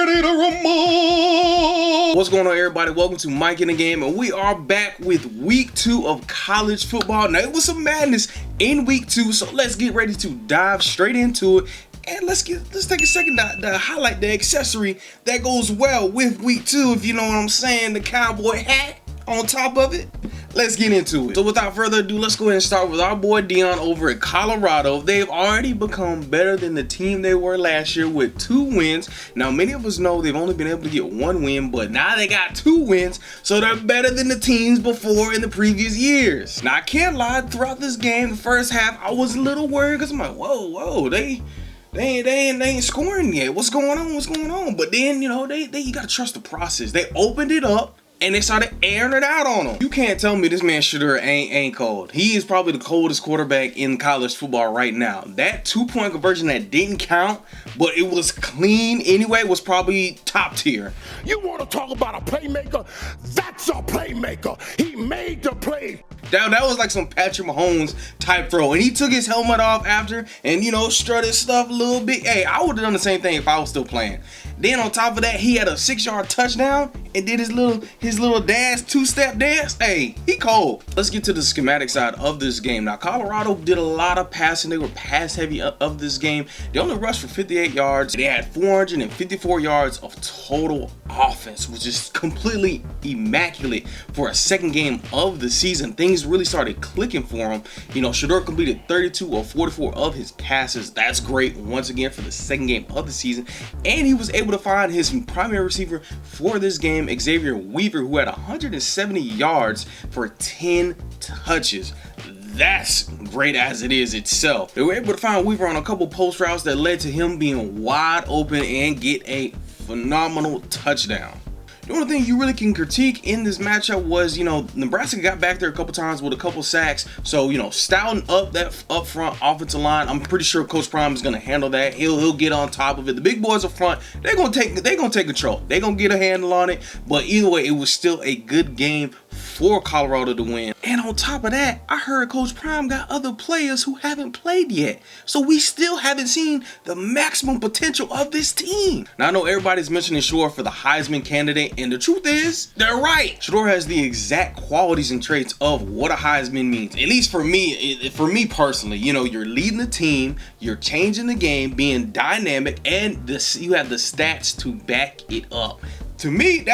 ready to rumble. What's going on, everybody? Welcome to Mike in the Game, and we are back with week 2 of college football. Now, it was some madness in week 2, so let's get ready to dive straight into it. And let's take a second to highlight the accessory that goes well with week 2, if you know what I'm saying, the cowboy hat on top of it. Let's get into it. So without further ado, let's go ahead and start with our boy Deion over at Colorado. They've already become better than the team they were last year with 2 wins. Now, many of us know they've only been able to get 1 win, but now they got 2 wins, so they're better than the teams before in the previous years. Now, I can't lie, throughout this game, the first half, I was a little worried because I'm like, whoa, they ain't scoring yet. What's going on? But then, you know, you gotta trust the process. They opened it up and they started airing it out on him. You can't tell me this man Shedeur ain't cold. He is probably the coldest quarterback in college football right now. That 2-point conversion that didn't count, but it was clean anyway, was probably top tier. You want to talk about a playmaker? That's a playmaker. He made the play. That was like some Patrick Mahomes type throw. And he took his helmet off after and, you know, strutted stuff a little bit. Hey, I would have done the same thing if I was still playing. Then on top of that, he had a 6-yard touchdown and did his little dance, 2-step dance. Hey, he cold. Let's get to the schematic side of this game. Now, Colorado did a lot of passing. They were pass heavy of this game. They only rushed for 58 yards. They had 454 yards of total offense, which is completely immaculate for a second game of the season. Things really started clicking for him. You know, Shedeur completed 32 of 44 of his passes. That's great once again for the second game of the season. And he was able to find his primary receiver for this game, Xavier Weaver, who had 170 yards for 10 touches. That's great as it is itself. They were able to find Weaver on a couple post routes that led to him being wide open and get a phenomenal touchdown. The only thing you really can critique in this matchup was, you know, Nebraska got back there a couple times with a couple sacks. So, you know, styling up that up front offensive line, I'm pretty sure Coach Prime is going to handle that. He'll get on top of it. The big boys up front, they're going to take control. They're going to get a handle on it. But either way, it was still a good game for Colorado to win. And on top of that, I heard Coach Prime got other players who haven't played yet. So we still haven't seen the maximum potential of this team. Now, I know everybody's mentioning Shedeur for the Heisman candidate, and the truth is, they're right. Shedeur has the exact qualities and traits of what a Heisman means. At least for me personally, you know, you're leading the team, you're changing the game, being dynamic, and you have the stats to back it up. To me,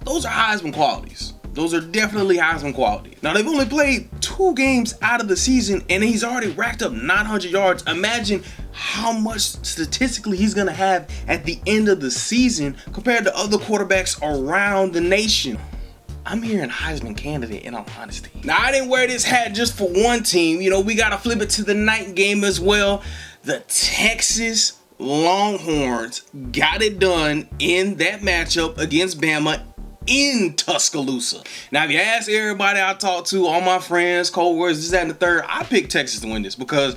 those are Heisman qualities. Those are definitely Heisman quality. Now, they've only played 2 games out of the season, and he's already racked up 900 yards. Imagine how much statistically he's going to have at the end of the season compared to other quarterbacks around the nation. I'm hearing Heisman candidate in all honesty. Now, I didn't wear this hat just for one team. You know, we got to flip it to the night game as well. The Texas Longhorns got it done in that matchup against Bama in Tuscaloosa. Now, if you ask everybody I talked to, all my friends, co-workers, this, that, and the third, I picked Texas to win this because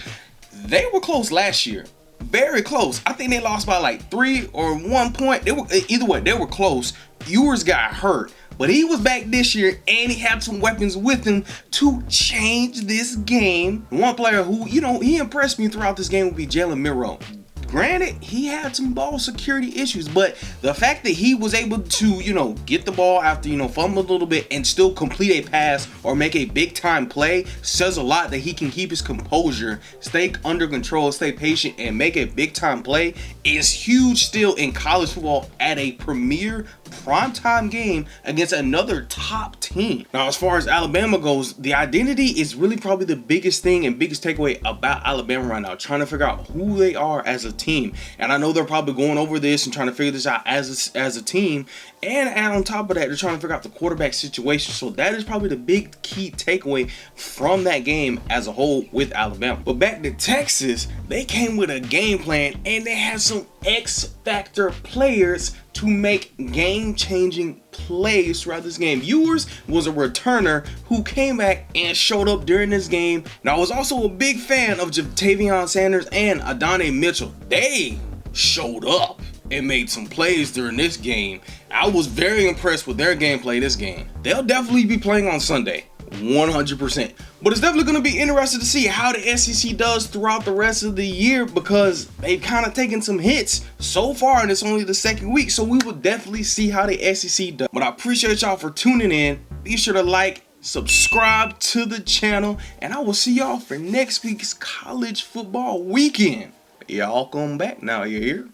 they were close last year. Very close. I think they lost by like 3 or 1 point. Either way, they were close. Ewers got hurt, but he was back this year and he had some weapons with him to change this game. One player who, you know, he impressed me throughout this game would be Jalen Milroe. Granted, he had some ball security issues, but the fact that he was able to, you know, get the ball after, you know, fumble a little bit and still complete a pass or make a big time play says a lot that he can keep his composure, stay under control, stay patient, and make a big time play is huge still in college football at a premier primetime game against another top team. Now, as far as Alabama goes, the identity is really probably the biggest thing and biggest takeaway about Alabama right now, trying to figure out who they are as a team. And I know they're probably going over this and trying to figure this out as a team. And on top of that, they're trying to figure out the quarterback situation. So that is probably the big key takeaway from that game as a whole with Alabama. But back to Texas, they came with a game plan and they had some X-factor players to make game-changing plays throughout this game. Ewers was a returner who came back and showed up during this game. Now, I was also a big fan of Ja'Tavion Sanders and Adonai Mitchell. They showed up and made some plays during this game. I was very impressed with their gameplay this game. They'll definitely be playing on Sunday. 100%. But it's definitely going to be interesting to see how the SEC does throughout the rest of the year, because they've kind of taken some hits so far and it's only the second week. So we will definitely see how the SEC does. But I appreciate y'all for tuning in. Be sure to like, subscribe to the channel, and I will see y'all for next week's college football weekend. Y'all come back now, you hear?